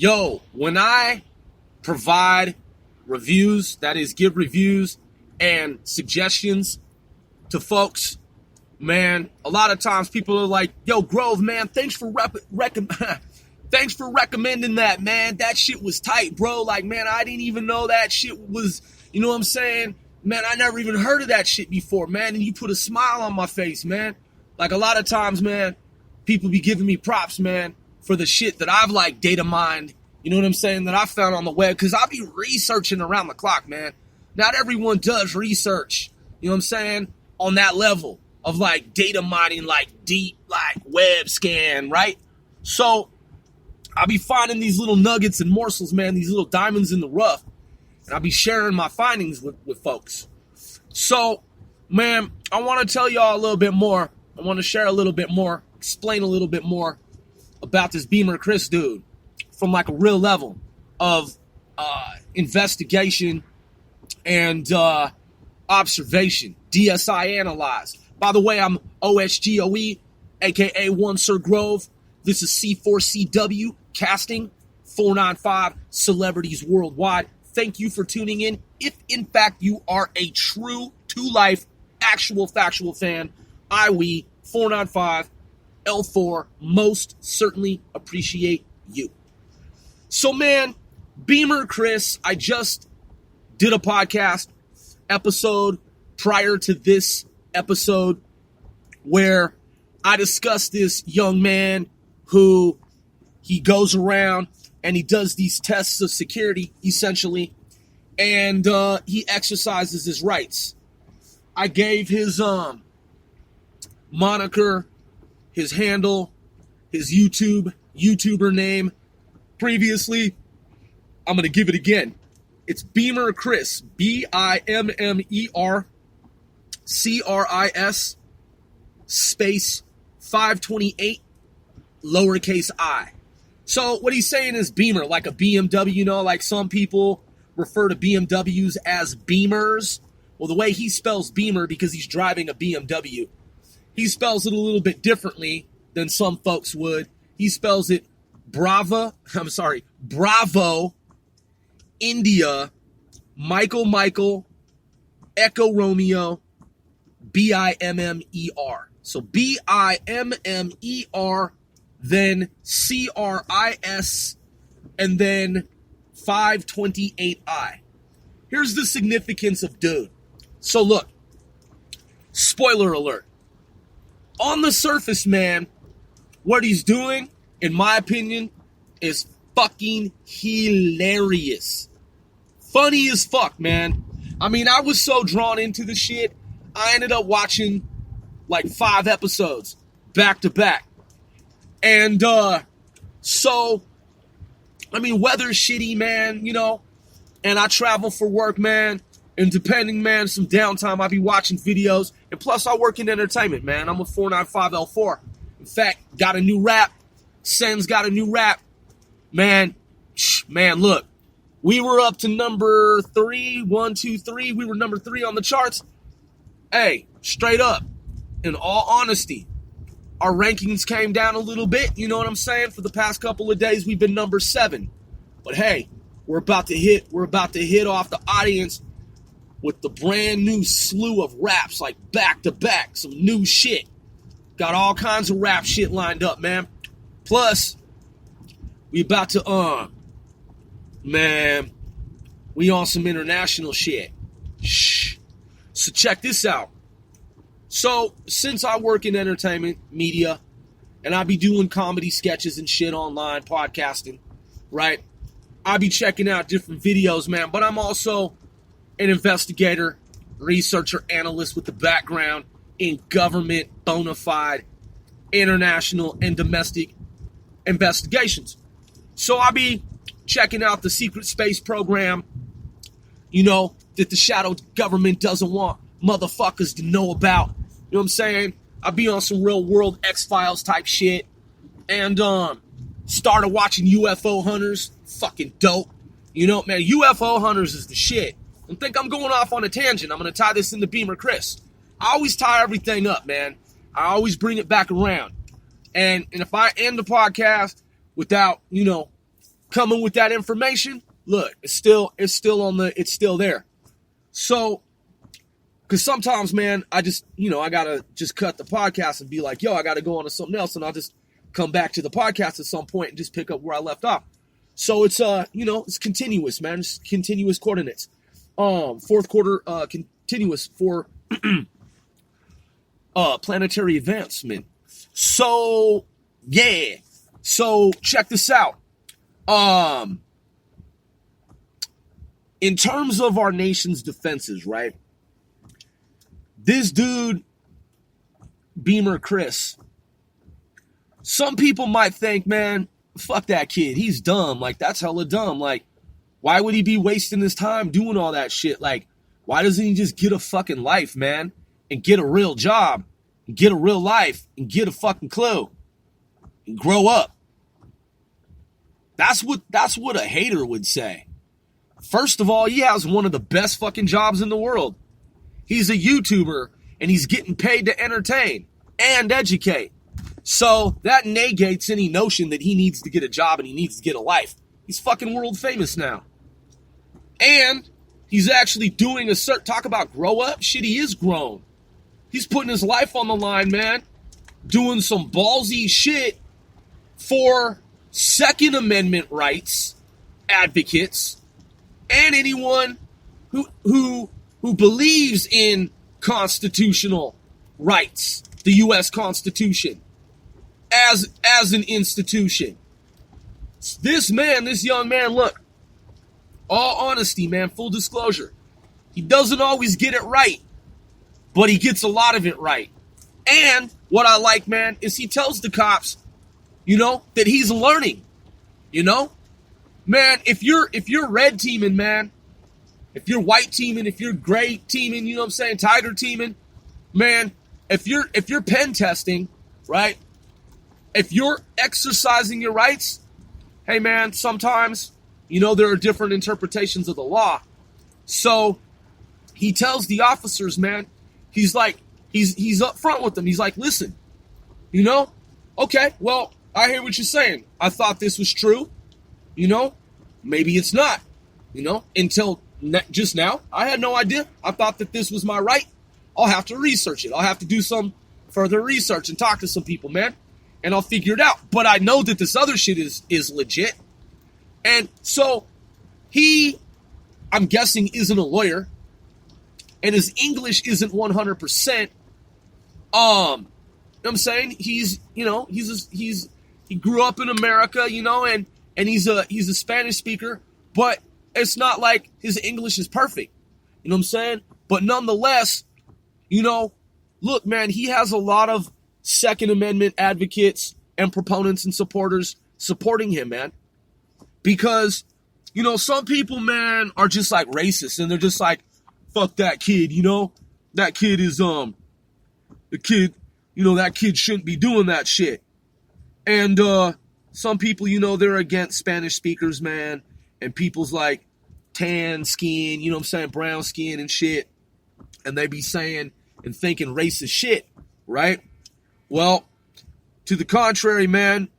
Yo, when I provide reviews, that is, give reviews and suggestions to folks, man, a lot of times people are like, yo, Grove, man, thanks for thanks for recommending that, man. That shit was tight, bro. Like, man, I didn't even know that shit was, you know what I'm saying? Man, I never even heard of that shit before, man. And you put a smile on my face, man. Like, a lot of times, man, people be giving me props, man, for the shit that I've, like, data mined, you know what I'm saying, that I found on the web. Because I be researching around the clock, man. Not everyone does research, you know what I'm saying, on that level of, like, data mining, like, deep, like, web scan, right? So I'll be finding these little nuggets and morsels, man, these little diamonds in the rough, and I'll be sharing my findings with folks. So, man, I want to tell y'all a little bit more. I want to share a little bit more, explain a little bit more about this Beamer Chris dude from, like, a real level of investigation and observation, DSI analyzed. By the way, I'm OSGOE, a.k.a. One Sir Grove. This is C4CW, casting 495 celebrities worldwide. Thank you for tuning in. If, in fact, you are a true, to-life, actual, factual fan, we 495 L4 most certainly appreciate you. So, man, Beamer Chris, I just did a podcast episode prior to this episode where I discussed this young man who he goes around and he does these tests of security, essentially, and he exercises his rights. I gave his moniker, his handle, his YouTuber name previously. I'm going to give it again. It's Beamer Chris, BIMMER space 528 lowercase I. So what he's saying is Beamer, like a BMW, you know, like some people refer to BMWs as Beamers. Well, the way he spells Beamer, because he's driving a BMW, he spells it a little bit differently than some folks would. He spells it Bravo, India, Michael, Echo Romeo, BIMMER. So BIMMER, then CRIS, and then 528I. Here's the significance of dude. So look, spoiler alert. On the surface, man, what he's doing, in my opinion, is fucking hilarious. Funny as fuck, man. I mean, I was so drawn into the shit, I ended up watching like 5 episodes back to back. And so, I mean, weather's shitty, man, you know, and I travel for work, man, and depending, man, some downtime, I be watching videos, and plus I work in entertainment, man. I'm a 495L4. In fact, got a new rap. Sen's got a new rap. Man, look, we were up to number 3, 1, 2, 3. We were number 3 on the charts. Hey, straight up, in all honesty, our rankings came down a little bit, you know what I'm saying? For the past couple of days, we've been number 7. But hey, we're about to hit off the audience with the brand new slew of raps, like back to back, some new shit. Got all kinds of rap shit lined up, man. Plus, we about to, man, we on some international shit. Shh. So check this out. So, since I work in entertainment, media, and I be doing comedy sketches and shit online, podcasting, right? I be checking out different videos, man, but I'm also an investigator, researcher, analyst with a background in government, bona fide, international, and domestic investigations. So I be checking out the secret space program, you know, that the shadow government doesn't want motherfuckers to know about. You know what I'm saying? I be on some real world X-Files type shit. And started watching UFO Hunters. Fucking dope. You know, man, UFO Hunters is the shit. Don't think I'm going off on a tangent. I'm going to tie this into Beamer Chris. I always tie everything up, man. I always bring it back around. And if I end the podcast without, you know, coming with that information, look, it's still there. So, because sometimes, man, I just, I gotta just cut the podcast and be like, yo, I gotta go on to something else, and I'll just come back to the podcast at some point and just pick up where I left off. So it's it's continuous, man. It's continuous coordinates. Fourth quarter continuous for planetary advancement. So yeah. So check this out. In terms of our nation's defenses, right? This dude, Beamer Chris, some people might think, man, fuck that kid. He's dumb. Like, that's hella dumb. Like, why would he be wasting his time doing all that shit? Like, why doesn't he just get a fucking life, man? And get a real job, and get a real life, and get a fucking clue, and grow up? That's what a hater would say. First of all, he has one of the best fucking jobs in the world. He's a YouTuber, and he's getting paid to entertain and educate. So that negates any notion that he needs to get a job and he needs to get a life. He's fucking world famous now. And he's actually doing talk about grow up. Shit, he is grown. He's putting his life on the line, man. Doing some ballsy shit for Second Amendment rights advocates and anyone who believes in constitutional rights, the U.S. Constitution, as an institution. This young man, look, all honesty, man, full disclosure, he doesn't always get it right, but he gets a lot of it right. And what I like, man, is he tells the cops, that he's learning, Man, if you're red teaming, man, if you're white teaming, if you're gray teaming, tiger teaming, man, if you're pen testing, right? If you're exercising your rights, hey, man, sometimes, there are different interpretations of the law. So he tells the officers, man, he's like, he's up front with them. He's like, listen, okay, well, I hear what you're saying. I thought this was true. Maybe it's not, until just now. I had no idea. I thought that this was my right. I'll have to research it. I'll have to do some further research and talk to some people, man, and I'll figure it out. But I know that this other shit is legit. And so I'm guessing, isn't a lawyer, and his English isn't 100%. I'm saying he grew up in America, and he's a Spanish speaker, but it's not like his English is perfect. You know what I'm saying? But nonetheless, look, man, he has a lot of Second Amendment advocates and proponents and supporters supporting him, man. Because, some people, man, are just like racist, and they're just like, fuck that kid, that kid is, the kid, that kid shouldn't be doing that shit. And, some people, they're against Spanish speakers, man, and people's like tan skin, brown skin and shit, and they be saying and thinking racist shit, right? Well, to the contrary, man,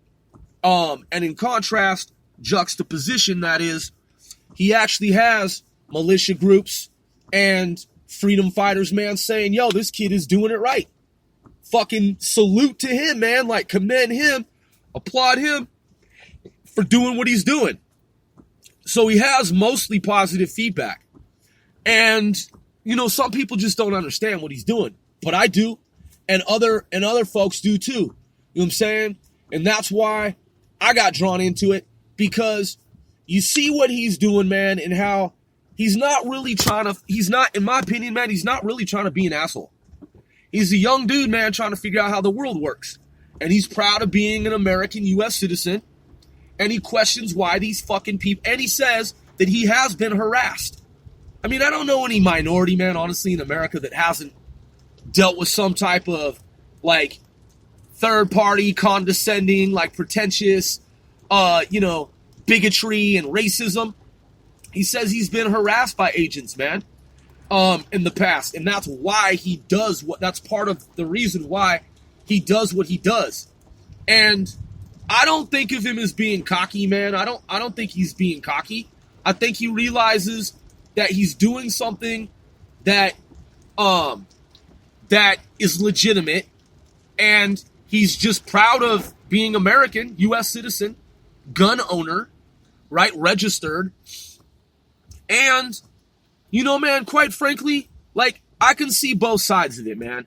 and in contrast, juxtaposition, that is, he actually has militia groups and freedom fighters, man, saying, yo, this kid is doing it right. Fucking salute to him, man, like commend him, applaud him for doing what he's doing. So he has mostly positive feedback. And, some people just don't understand what he's doing. But I do. And other folks do too. You know what I'm saying? And that's why I got drawn into it. Because you see what he's doing, man, and how he's not, in my opinion, man, he's not really trying to be an asshole. He's a young dude, man, trying to figure out how the world works. And he's proud of being an American U.S. citizen. And he questions why these fucking people, and he says that he has been harassed. I mean, I don't know any minority, man, honestly, in America that hasn't dealt with some type of, like, third-party, condescending, like, pretentious, bigotry and racism. He says he's been harassed by agents, man, in the past. And that's why that's part of the reason why he does what he does. And I don't think of him as being cocky, man. I don't think he's being cocky. I think he realizes that he's doing something that that is legitimate, and he's just proud of being American, U.S. citizen, gun owner, right, registered. And, you know, man, quite frankly, like, I can see both sides of it, man.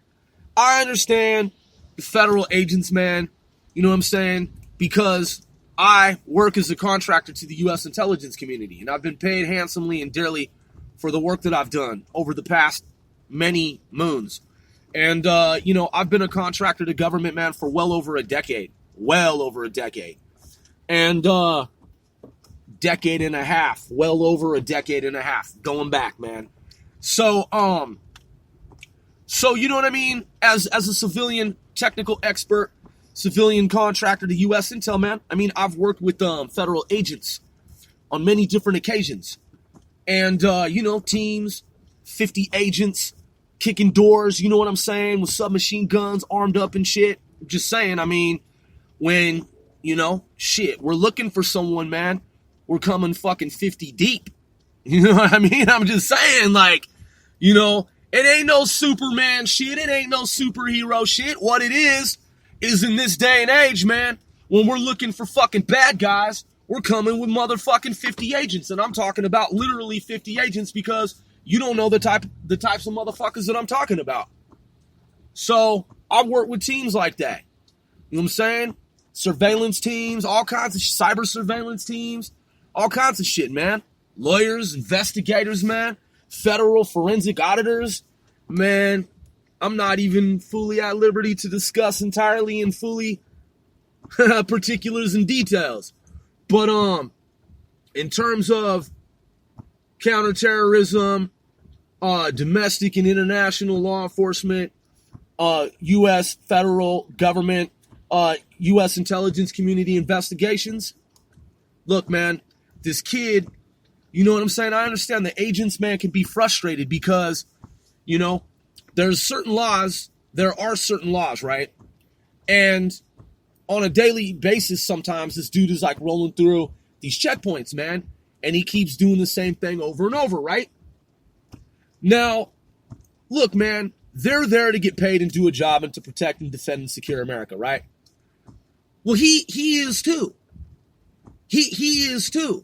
I understand the federal agents, man, you know what I'm saying, because I work as a contractor to the U.S. intelligence community, and I've been paid handsomely and dearly for the work that I've done over the past many moons. And, you know, I've been a contractor to government, man, for well over a decade. And, decade and a half, well over a decade and a half, going back, man. So you know what I mean? As a civilian technical expert, civilian contractor to U.S. Intel, man, I mean, I've worked with federal agents on many different occasions. And, you know, teams, 50 agents, kicking doors, you know what I'm saying, with submachine guns, armed up and shit. I'm just saying, I mean, when, you know, shit, we're looking for someone, man, we're coming fucking 50 deep. You know what I mean? I'm just saying, like, you know, it ain't no Superman shit. It ain't no superhero shit. What it is in this day and age, man, when we're looking for fucking bad guys, we're coming with motherfucking 50 agents. And I'm talking about literally 50 agents because you don't know the types of motherfuckers that I'm talking about. So I've worked with teams like that. You know what I'm saying? Surveillance teams, all kinds of cyber surveillance teams, all kinds of shit, man. Lawyers, investigators, man. Federal forensic auditors. Man, I'm not even fully at liberty to discuss entirely and fully particulars and details. But in terms of counterterrorism, domestic and international law enforcement, U.S. federal government, U.S. intelligence community investigations. Look, man, this kid, you know what I'm saying? I understand the agents, man, can be frustrated because, you know, there are certain laws, right? And on a daily basis, sometimes this dude is like rolling through these checkpoints, man, and he keeps doing the same thing over and over, right? Now, look, man, they're there to get paid and do a job and to protect and defend and secure America, right? Well, he is too. He is too.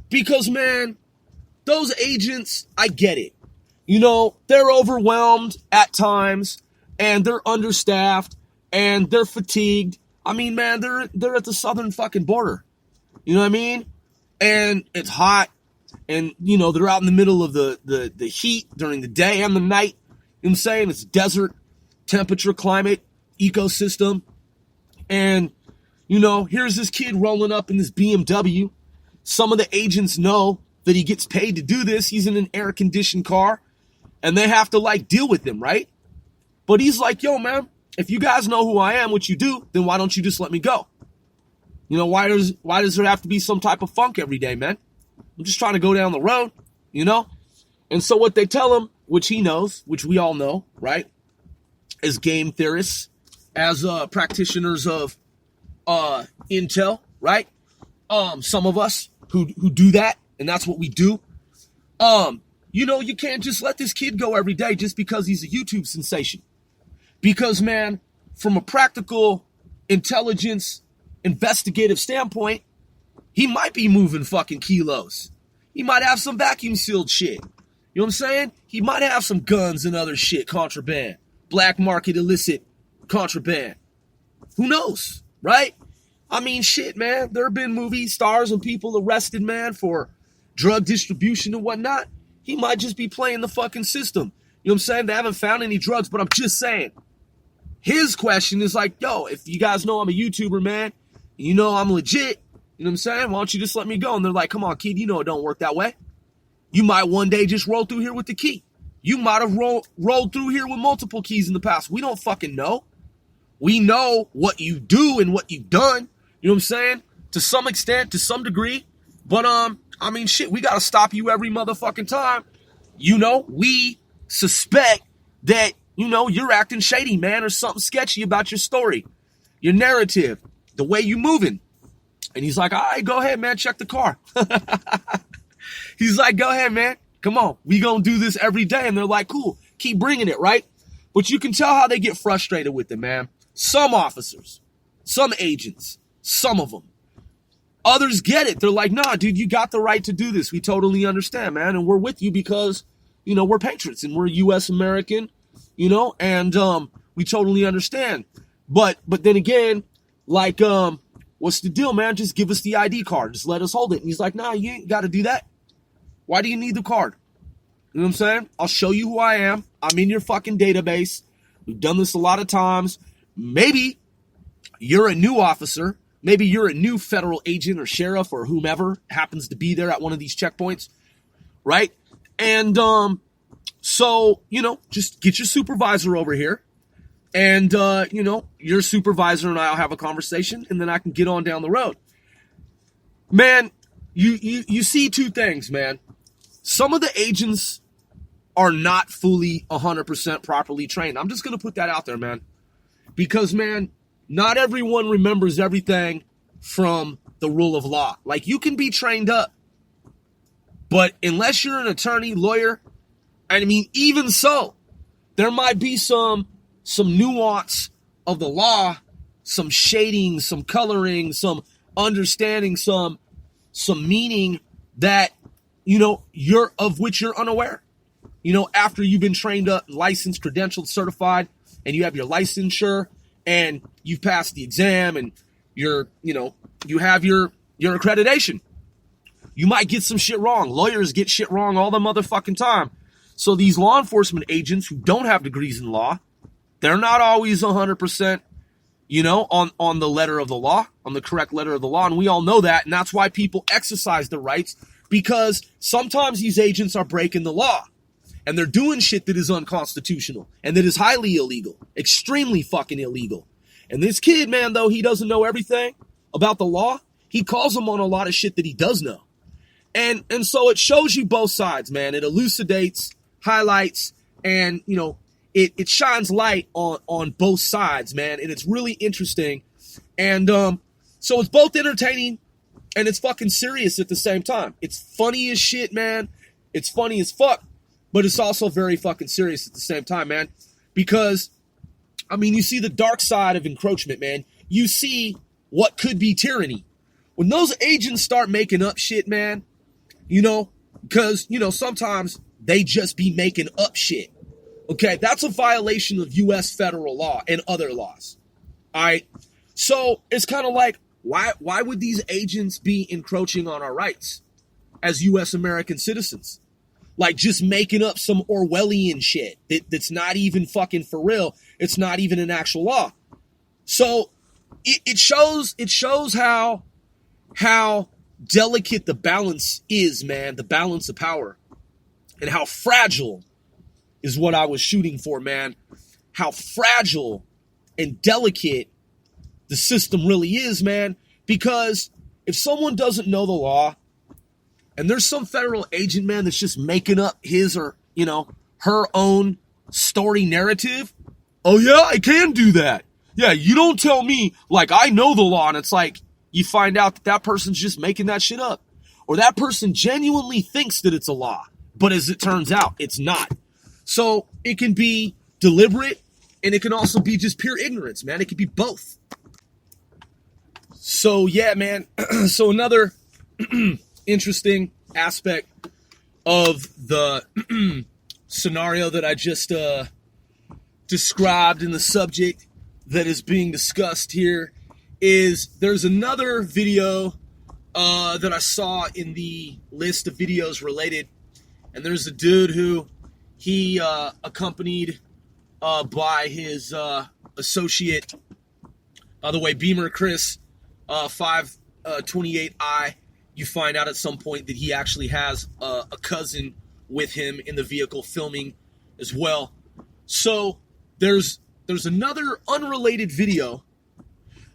Because, man, those agents, I get it. You know, they're overwhelmed at times, and they're understaffed, and they're fatigued. I mean, man, they're at the southern fucking border. You know what I mean? And it's hot, and, you know, they're out in the middle of the heat during the day and the night. You know what I'm saying? It's desert, temperature, climate, ecosystem. And, you know, here's this kid rolling up in this BMW. Some of the agents know that he gets paid to do this. He's in an air-conditioned car, and they have to, like, deal with him, right? But he's like, yo, man, if you guys know who I am, what you do, then why don't you just let me go? You know, why does there have to be some type of funk every day, man? I'm just trying to go down the road, you know? And so what they tell him, which he knows, which we all know, right, as game theorists, as practitioners of intel, right? Some of us who do that, and that's what we do. You know, you can't just let this kid go every day just because he's a YouTube sensation. Because, man, from a practical intelligence investigative standpoint, he might be moving fucking kilos. He might have some vacuum sealed shit. You know what I'm saying? He might have some guns and other shit, contraband, black market illicit contraband. Who knows, right? I mean, shit, man. There have been movie stars and people arrested, man, for drug distribution and whatnot. He might just be playing the fucking system. You know what I'm saying? They haven't found any drugs, but I'm just saying. His question is like, yo, if you guys know I'm a YouTuber, man, you know I'm legit, you know what I'm saying? Why don't you just let me go? And they're like, come on, kid, you know it don't work that way. You might one day just roll through here with the key. You might have rolled through here with multiple keys in the past. We don't fucking know. We know what you do and what you've done. You know what I'm saying? To some extent, to some degree. But, I mean, shit, we got to stop you every motherfucking time. You know, we suspect that, you know, you're acting shady, man, or something sketchy about your story, your narrative, the way you moving. And he's like, all right, go ahead, man, check the car. He's like, go ahead, man. Come on, we gonna do this every day. And they're like, cool, keep bringing it, right? But you can tell how they get frustrated with it, man. Some officers, some agents, some of them. Others get it. They're like, nah, dude, you got the right to do this. We totally understand, man. And we're with you because, we're patriots and we're U.S. American, and we totally understand. But then again, like, what's the deal, man? Just give us the ID card. Just let us hold it. And he's like, nah, you ain't got to do that. Why do you need the card? You know what I'm saying? I'll show you who I am. I'm in your fucking database. We've done this a lot of times. Maybe you're a new officer. Maybe you're a new federal agent or sheriff or whomever happens to be there at one of these checkpoints, right? And so, just get your supervisor over here. And, your supervisor and I will have a conversation, and then I can get on down the road. Man, you see two things, man. Some of the agents are not fully 100% properly trained. I'm just going to put that out there, man. Because, man, not everyone remembers everything from the rule of law. Like, you can be trained up, but unless you're an attorney, lawyer, even so, there might be some nuance of the law, some shading, some coloring, some understanding, some meaning that, you're of which you're unaware. After you've been trained up, licensed, credentialed, certified, and you have your licensure and you've passed the exam and you have your accreditation. You might get some shit wrong. Lawyers get shit wrong all the motherfucking time. So these law enforcement agents who don't have degrees in law, they're not always 100%, on the letter of the law, on the correct letter of the law. And we all know that. And that's why people exercise their rights, because sometimes these agents are breaking the law and they're doing shit that is unconstitutional and that is highly illegal, extremely fucking illegal. And this kid, man, though he doesn't know everything about the law, he calls him on a lot of shit that he does know. And so it shows you both sides, man. It elucidates, highlights, and, it shines light on both sides, man. And it's really interesting. And so it's both entertaining and it's fucking serious at the same time. It's funny as shit, man. It's funny as fuck. But it's also very fucking serious at the same time, man. Because, you see the dark side of encroachment, man. You see what could be tyranny. When those agents start making up shit, man, because, sometimes they just be making up shit. Okay, that's a violation of U.S. federal law and other laws. All right, so it's kind of like, why would these agents be encroaching on our rights as U.S. American citizens? Like just making up some Orwellian shit that's not even fucking for real. It's not even an actual law. So it shows how delicate the balance is, man. The balance of power, and how fragile is what I was shooting for, man. How fragile and delicate the system really is, man. Because if someone doesn't know the law, and there's some federal agent, man, that's just making up his or, her own story narrative. Oh, yeah, I can do that. Yeah, you don't tell me like I know the law. And it's like you find out that person's just making that shit up. Or that person genuinely thinks that it's a law. But as it turns out, it's not. So it can be deliberate and it can also be just pure ignorance, man. It could be both. So, yeah, man. So another interesting aspect of the scenario that I just described in the subject that is being discussed here is there's another video that I saw in the list of videos related, and there's a dude who he accompanied by his associate, by the way, Beamer Chris 528i. You find out at some point that he actually has a cousin with him in the vehicle filming as well. So there's another unrelated video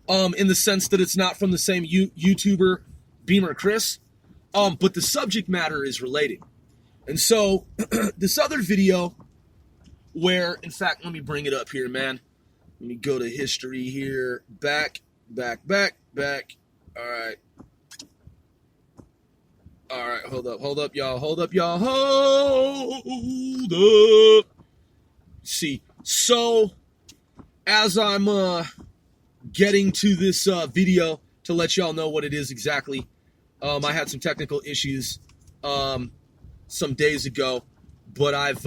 in the sense that it's not from the same YouTuber, Beamer Chris, but the subject matter is related. And so this other video where, in fact, let me bring it up here, man. Let me go to history here. Back Back. All right. Hold up, y'all. Hold up. See, so as I'm getting to this video to let y'all know what it is exactly, I had some technical issues some days ago, but I've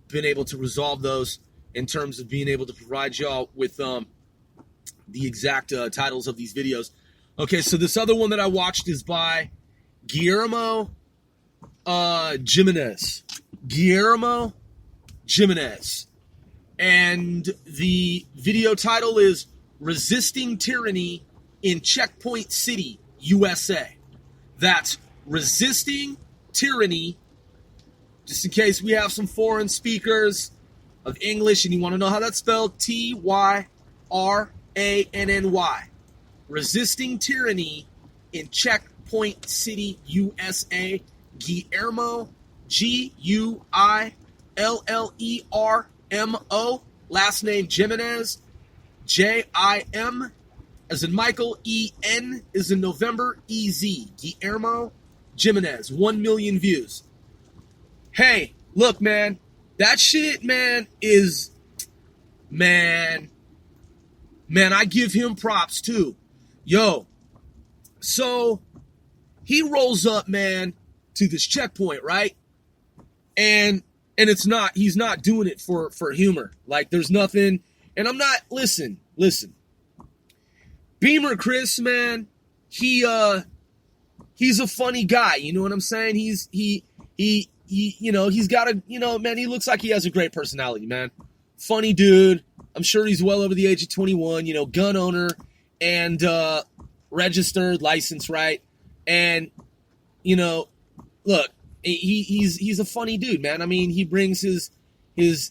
been able to resolve those in terms of being able to provide y'all with the exact titles of these videos. Okay, so this other one that I watched is by Guillermo Jimenez. And the video title is Resisting Tyranny in Checkpoint City, USA. That's Resisting Tyranny, just in case we have some foreign speakers of English and you want to know how that's spelled, Tyranny. Resisting Tyranny in Checkpoint City, USA. Guillermo, Guillermo, last name Jimenez, Jim, as in Michael, En, as in November, Ez. Guillermo Jimenez, 1 million views. Hey, look, man, that shit, man, is, man, I give him props, too. Yo, so he rolls up, man, to this checkpoint, right? And he's not doing it for humor. Like, there's nothing, and I'm not, listen. Beamer Chris, man, he's a funny guy, you know what I'm saying? He's got a, man, he looks like he has a great personality, man. Funny dude. I'm sure he's well over the age of 21, gun owner and registered, license, right? And, look, he's a funny dude, man. I mean, he brings his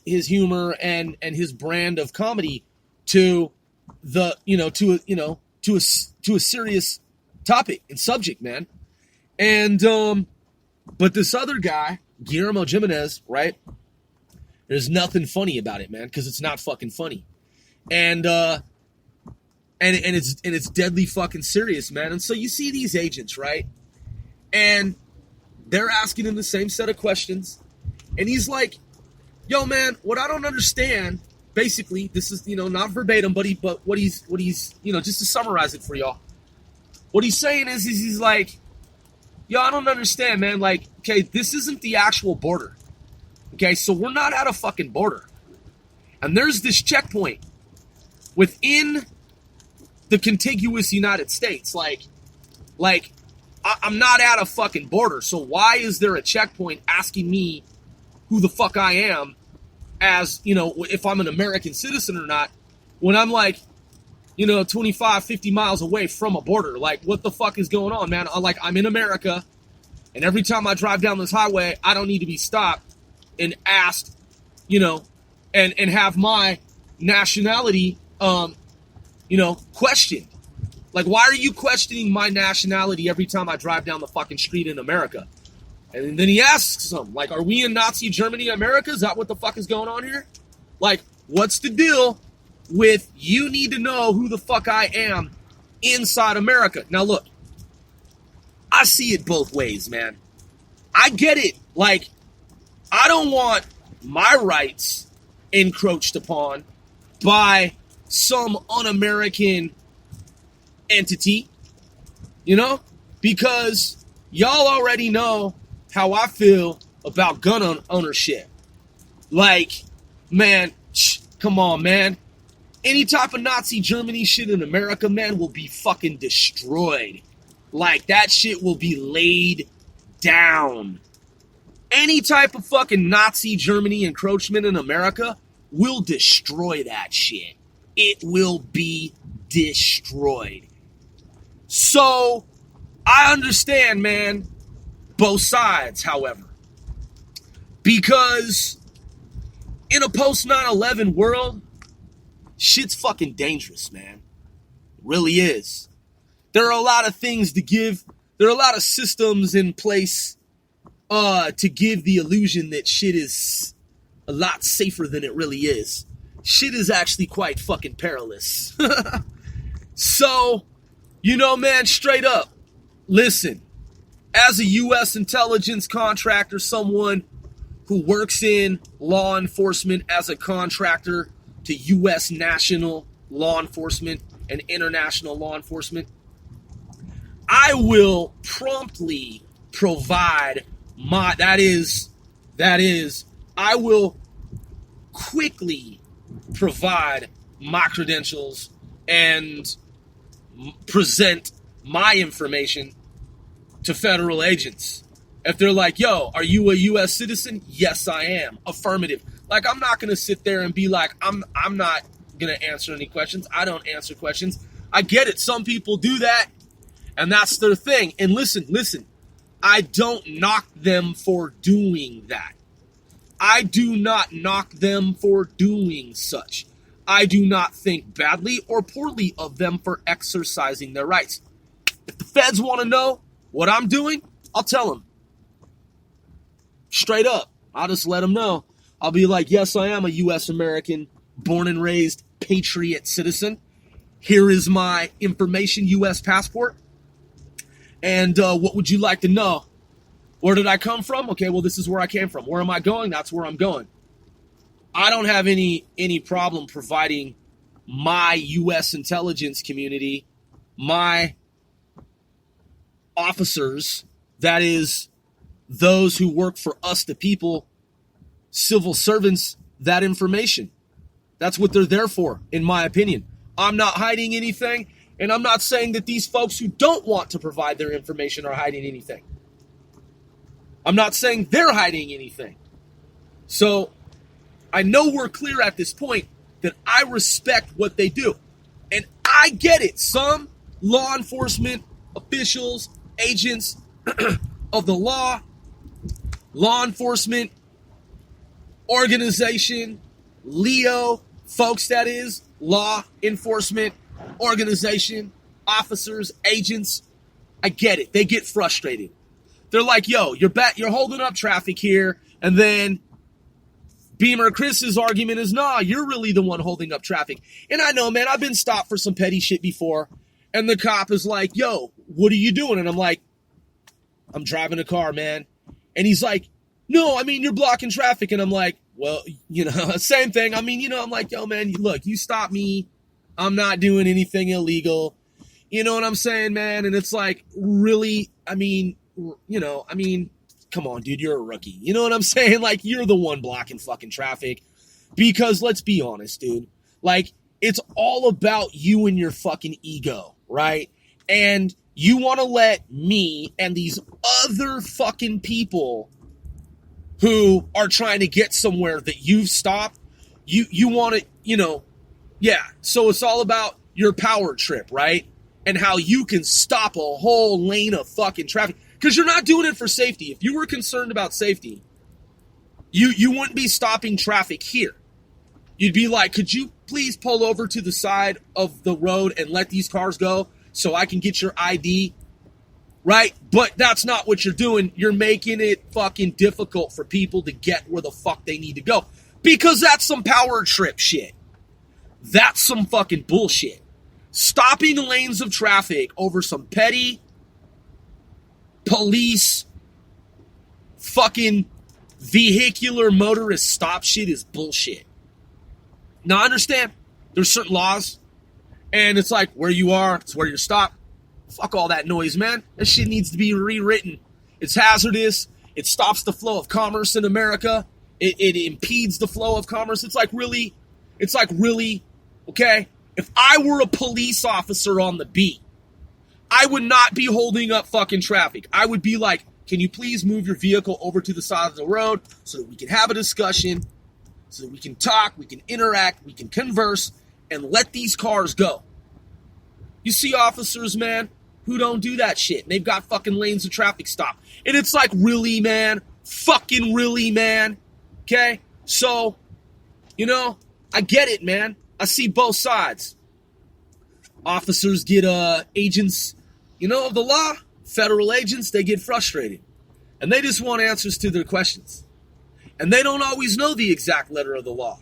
humor and his brand of comedy to the, to a serious topic and subject, man. And but this other guy, Guillermo Jimenez, right? There's nothing funny about it, man, because it's not fucking funny. And it's deadly fucking serious, man. And so you see these agents, right? And they're asking him the same set of questions. And he's like, yo, man, what I don't understand, basically, this is, not verbatim, but what he's, just to summarize it for y'all. What he's saying is he's like, yo, I don't understand, man. Like, okay, this isn't the actual border. Okay, so we're not at a fucking border. And there's this checkpoint within the contiguous United States. Like, I'm not at a fucking border. So why is there a checkpoint asking me who the fuck I am as, if I'm an American citizen or not, when I'm like, 25, 50 miles away from a border? Like, what the fuck is going on, man? I'm in America, and every time I drive down this highway, I don't need to be stopped and asked, and have my nationality, questioned. Like, why are you questioning my nationality every time I drive down the fucking street in America? And then he asks them, like, are we in Nazi Germany, America? Is that what the fuck is going on here? Like, what's the deal with you need to know who the fuck I am inside America? Now, look, I see it both ways, man. I get it. Like, I don't want my rights encroached upon by some un-American entity, because y'all already know how I feel about gun ownership. Like, man, come on, man. Any type of Nazi Germany shit in America, man, will be fucking destroyed. Like, that shit will be laid down. Any type of fucking Nazi Germany encroachment in America will destroy that shit. It will be destroyed. So, I understand, man, both sides, however. Because in a post 9/11 world, shit's fucking dangerous, man. It really is. There are a lot of things to give. There are a lot of systems in place to give the illusion that shit is a lot safer than it really is. Shit is actually quite fucking perilous. So, man, straight up, listen, as a U.S. intelligence contractor, someone who works in law enforcement as a contractor to U.S. national law enforcement and international law enforcement, I will promptly provide I will quickly provide my credentials and present my information to federal agents. If they're like, yo, are you a U.S. citizen? Yes, I am. Affirmative. Like, I'm not going to sit there and be like, I'm not going to answer any questions. I don't answer questions. I get it. Some people do that, and that's their thing. And listen, I don't knock them for doing that. I do not knock them for doing such. I do not think badly or poorly of them for exercising their rights. If the feds want to know what I'm doing, I'll tell them. Straight up. I'll just let them know. I'll be like, yes, I am a U.S. American, born and raised patriot citizen. Here is my information, U.S. passport. And what would you like to know? Where did I come from? Okay, well, this is where I came from. Where am I going? That's where I'm going. I don't have any problem providing my U.S. intelligence community, my officers, that is, those who work for us, the people, civil servants, that information. That's what they're there for, in my opinion. I'm not hiding anything, and I'm not saying that these folks who don't want to provide their information are hiding anything. I'm not saying they're hiding anything. So I know we're clear at this point that I respect what they do. And I get it. Some law enforcement officials, agents of the law enforcement organization, LEO, folks, that is, law enforcement organization, officers, agents, I get it. They get frustrated. They're like, yo, you're holding up traffic here, and then Beamer Chris's argument is, nah, you're really the one holding up traffic. And I know, man, I've been stopped for some petty shit before, and the cop is like, yo, what are you doing? And I'm like, I'm driving a car, man. And he's like, no, I mean, you're blocking traffic. And I'm like, well, same thing. I mean, I'm like, yo, man, look, you stop me. I'm not doing anything illegal. You know what I'm saying, man? And it's like, really, come on, dude, you're a rookie. You know what I'm saying? Like, you're the one blocking fucking traffic. Because let's be honest, dude. Like, it's all about you and your fucking ego, right? And you want to let me and these other fucking people who are trying to get somewhere that you've stopped, you want to, yeah. So it's all about your power trip, right? And how you can stop a whole lane of fucking traffic. Because you're not doing it for safety. If you were concerned about safety, you wouldn't be stopping traffic here. You'd be like, could you please pull over to the side of the road and let these cars go so I can get your ID? Right? But that's not what you're doing. You're making it fucking difficult for people to get where the fuck they need to go. Because that's some power trip shit. That's some fucking bullshit. Stopping lanes of traffic over some petty police fucking vehicular motorist stop shit is bullshit. Now, I understand there's certain laws, and it's like where you are, it's where you're stopped. Fuck all that noise, man. That shit needs to be rewritten. It's hazardous. It stops the flow of commerce in America. It impedes the flow of commerce. It's like really, okay? If I were a police officer on the beat, I would not be holding up fucking traffic. I would be like, can you please move your vehicle over to the side of the road so that we can have a discussion, so that we can talk, we can interact, we can converse, and let these cars go. You see officers, man, who don't do that shit. And they've got fucking lanes of traffic stopped. And it's like, really, man? Fucking really, man? Okay? So, I get it, man. I see both sides. Officers get agents, of the law, federal agents, they get frustrated. And they just want answers to their questions. And they don't always know the exact letter of the law.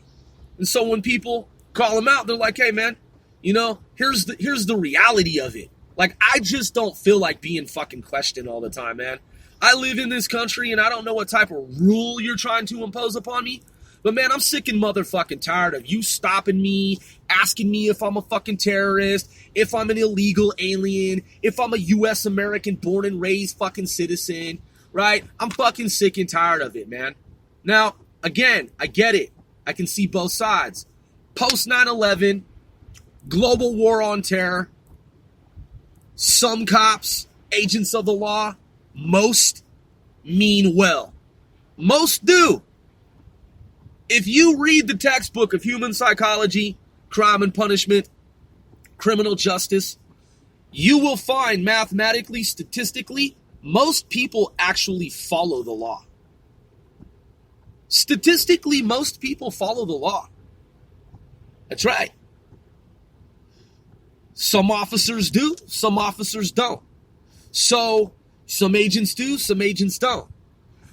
And so when people call them out, they're like, hey, man, Here's the reality of it. Like, I just don't feel like being fucking questioned all the time, man. I live in this country, and I don't know what type of rule you're trying to impose upon me. But, man, I'm sick and motherfucking tired of you stopping me, asking me if I'm a fucking terrorist, if I'm an illegal alien, if I'm a U.S. American born and raised fucking citizen, right? I'm fucking sick and tired of it, man. Now, again, I get it. I can see both sides. Post 9/11, global war on terror, some cops, agents of the law, most mean well. Most do. If you read the textbook of human psychology, crime and punishment, criminal justice, you will find mathematically, statistically, most people actually follow the law. Statistically, most people follow the law. That's right. Some officers do, some officers don't. So, some agents do, some agents don't.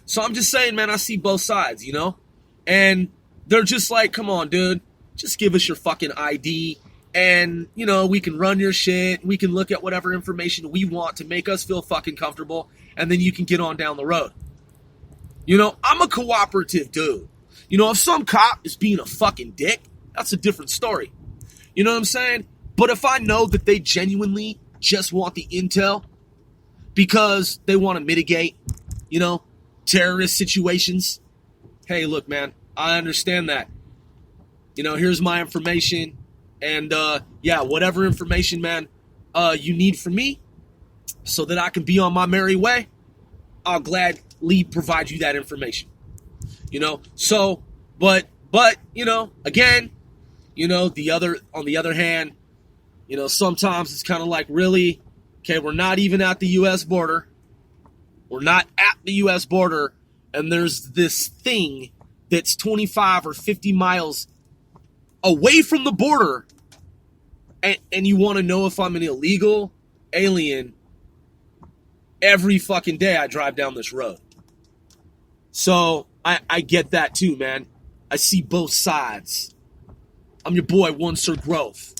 So I'm just saying, man, I see both sides, And they're just like, come on, dude, just give us your fucking ID. And, we can run your shit. We can look at whatever information we want to make us feel fucking comfortable. And then you can get on down the road. I'm a cooperative dude. If some cop is being a fucking dick, that's a different story. You know what I'm saying? But if I know that they genuinely just want the intel because they want to mitigate, terrorist situations, hey, look, man, I understand that. Here's my information. And, whatever information, man, you need from me so that I can be on my merry way, I'll gladly provide you that information. So, but, again, on the other hand, sometimes it's kind of like, really, okay, we're not even at the U.S. border. We're not at the U.S. border, and there's this thing that's 25 or 50 miles away from the border, and you want to know if I'm an illegal alien every fucking day I drive down this road. So I get that too, man. I see both sides. I'm your boy, One Sir Growth.